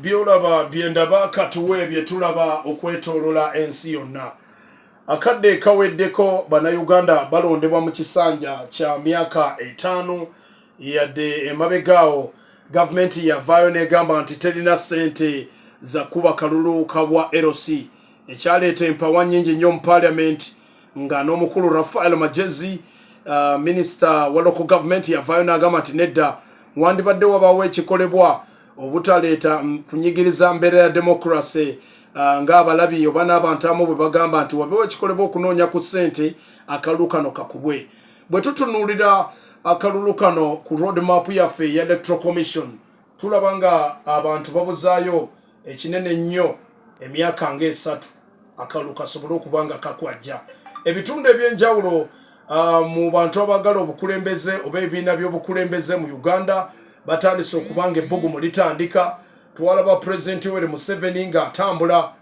BYOLABA BYENDABA katuwe byetulaba okwetolola ensi yonna. Akadde kaweddeko bannayuganda balondebwa mu kisanja kya myaka 5 yadde emabegaawo gavumenti yavaayo n'egamba nti terina ssente za kuba kalulu kabwa LC ekyaleeta empawa nnyingi nnyo mu parliament nga n'omukulu Rafael Magezi minister wa local government yavaayo n'agamba nti nedda wandibadde wabaawo ekikolebwa obutaleeta kunyigiriza mbeera ya democracy ng'abalabi oba n'abantu amu bwe bagamba nti wabeewo ekikolebwa okunoonya ku ssente akalulu kano kakubwe. Bwe tutunuulira akalulu kano ku roadmap yaffe ya electoral commission tulaba nga abantu babuzaayo ekinene nnyo emyaka nga3 akalulu kasobole okuba nga kakwajja. Ebitundu ebyenjawulo mu bantu abagala obukulembeze oba ebibiina by'obukulembeze mu Uganda batandise okubanga ebbugumu litandika. Twalaba President Yoweri Museveni nga atambula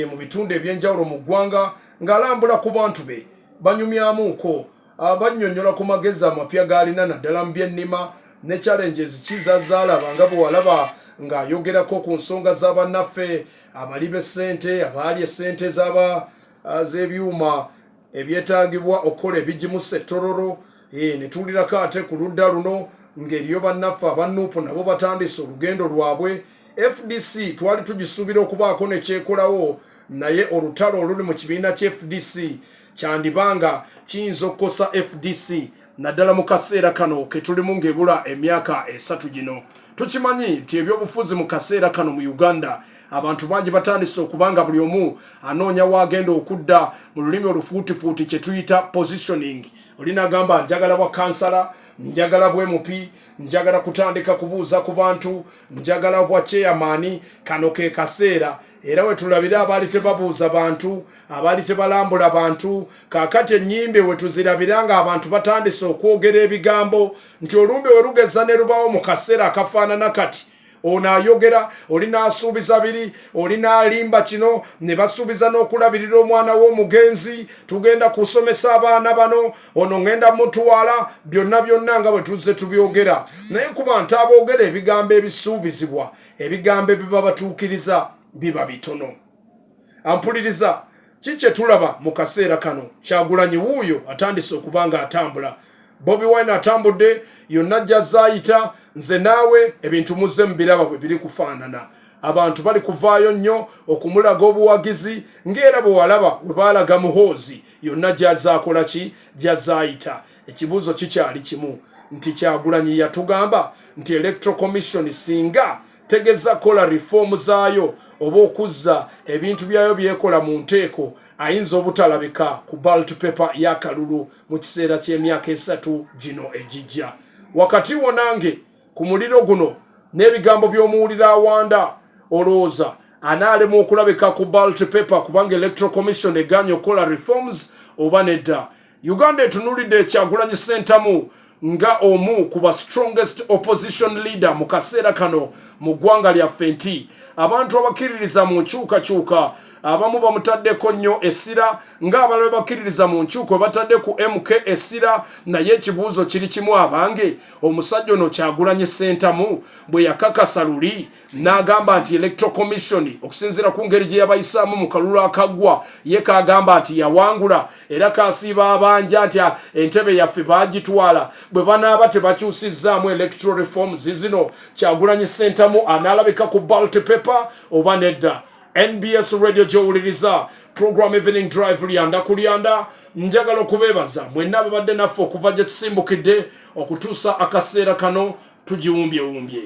mu bitundu ebyenjawulo mu ggwanga ng'alambula ku bantu be banyumyamuuko bannyonnyola ku magezi amapya g'alina naddala mu byennima ne challenges kizazaalaba nga bwe walaba ng'ayogerako ku nsonga z'abannaffe abali b'essente abaali essente z'ebyuma ebyetaagibwa okukola ebigimusa ettororo ne tuwulirako ate ku ludda luno ng'eriyo bannaffe abannuupu nabo batandise olugendo lwabwe. FDC twali tugisuubira okubaako ne kyekolawo naye olutalo oluli mu kibiina kya FDC kyandibanga kiyinza okukosa FDC naddala mu kaseera kano ke tulimu ng'ebula emyaka 3 gino. Tukimanyi nti ebyobufuzi mu kaseera kano mu Uganda abantu bangi batandise okubanga buli omu anoonya waagenda okudda mu lulimi olufuutifuuti kye tuyita positioning. Olina agamba njagala bwa kansala, njagala bwe MP, njagala kutandika kubuuza ku bantu, njagala bwa chairman. Kano ke kaseera era we tulabira abaali tebabuuza bantu, abaali tebalambula bantu. Kaakati ennyimbe we tuzirabira nga abantu batandise okwogera ebigambo nti olumbe we lugeza ne lubawo mu kaseera akafaanana kati. Ono ayogera, olina asuubiza biri, olina alimba kino, ne basuubiza n'okulabirira omwana w'omugenzi, tugenda kusomesa abaana bano, ono ngenda mutwala, byonna nga bwe tuzze tubyogera. Naye ku bantu aboogera ebigambo ebisuubizibwa, ebigambo ebiba batuukiriza biba bitono. Ampuliriza, kikye tulaba mu kaseera kano, Kyagulanyi wuuyo atandise okuba nga atambula. Bobi Wine atambudde, yonna jazayita, nze naawe ebintu muzze mu biraba bwe biri kufaanana. Abantu bali kuvaayo nnyo okumulaga obuwagizi ng'era bwe walaba bwe baalaga muhoozi yonna gyazaakola ki jazayita. Ekibuuzo kikyali kimu nti Kyagulanyi yatugamba nti electoral commission singa tegeza kola reform zaayo oba okuzza ebintu byayo byekola mu nteeko ayinza obutalabika ku ballot paper y'akalulu mu kiseera ky'emyaka 3 gino ejijja. Wakati wonange ku muliro guno n'ebigambo by'omuwulira awanda olowooza anaalemu okulabika ku ballot paper kubanga electoral commission eganye okukola reforms oba nedda? Uganda etunulidde Kyagulanyi Ssentamu nga omu kuba strongest opposition leader mu kaseera kano mu ggwanga lyaffe nti abantu abakiririza mu nkyukakyuka abamu bamutaddeko nnyo essira ng'abalala bakiririza mu nkyuka batadde ku MK essira. Naye ekibuuzo kiri kimu abange, omusajja ono Kyagulanyi Ssentamu bwe yakakasa luli n'agamba nti electoral commission okusinziira ku ngeri gye yabayisaamu mu kalulu akaggwa ye kaagamba nti yawangula era kaasiiba abanja nti entebe yaffe baagitwala. Bwe banaaba tebakyusizzaamu electoral reforms zino Kyagulanyi Ssentamu anaalabika ku ballot paper oba nedda? NBS Radio gy'owuliriza program Evening Drive lyanda kulyanda. Njagala okubeebaza mwenna ababadde naffe okuva gye tusimbukidde okutuusa akaseera kano tugiwumbyewumbye.